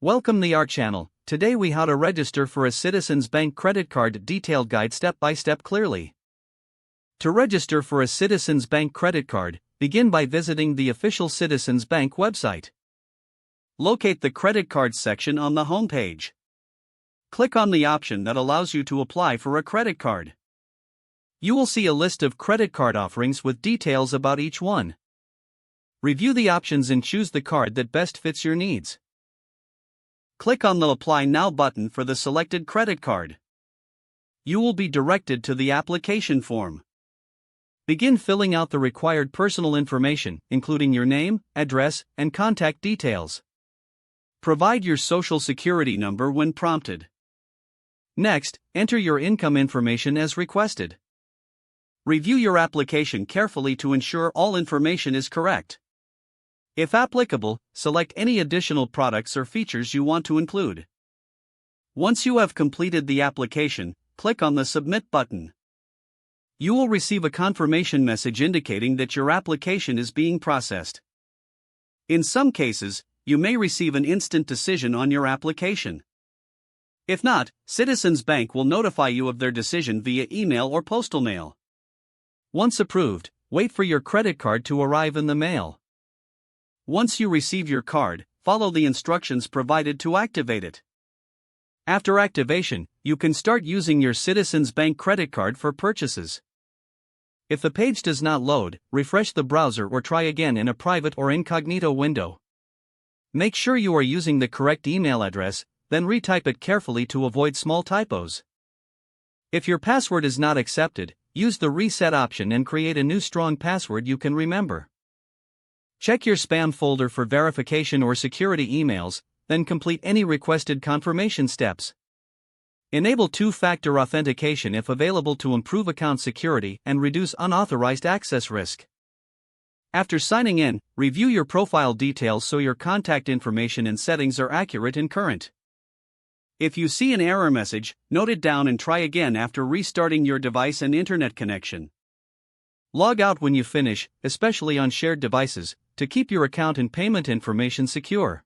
Welcome to our channel. Today we how to register for a Citizens Bank credit card detailed guide step by step clearly. To register for a Citizens Bank credit card, begin by visiting the official Citizens Bank website. Locate the credit cards section on the home page. Click on the option that allows you to apply for a credit card. You will see a list of credit card offerings with details about each one. Review the options and choose the card that best fits your needs. Click on the Apply Now button for the selected credit card. You will be directed to the application form. Begin filling out the required personal information, including your name, address, and contact details. Provide your social security number when prompted. Next, enter your income information as requested. Review your application carefully to ensure all information is correct. If applicable, select any additional products or features you want to include. Once you have completed the application, click on the Submit button. You will receive a confirmation message indicating that your application is being processed. In some cases, you may receive an instant decision on your application. If not, Citizens Bank will notify you of their decision via email or postal mail. Once approved, wait for your credit card to arrive in the mail. Once you receive your card, follow the instructions provided to activate it. After activation, you can start using your Citizens Bank credit card for purchases. If the page does not load, refresh the browser or try again in a private or incognito window. Make sure you are using the correct email address, then retype it carefully to avoid small typos. If your password is not accepted, use the reset option and create a new strong password you can remember. Check your spam folder for verification or security emails, then complete any requested confirmation steps. Enable two-factor authentication if available to improve account security and reduce unauthorized access risk. After signing in, review your profile details so your contact information and settings are accurate and current. If you see an error message, note it down and try again after restarting your device and internet connection. Log out when you finish, especially on shared devices, to keep your account and payment information secure.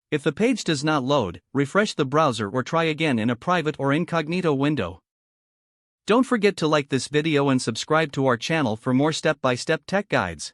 If the page does not load, refresh the browser or try again in a private or incognito window. Don't forget to like this video and subscribe to our channel for more step-by-step tech guides.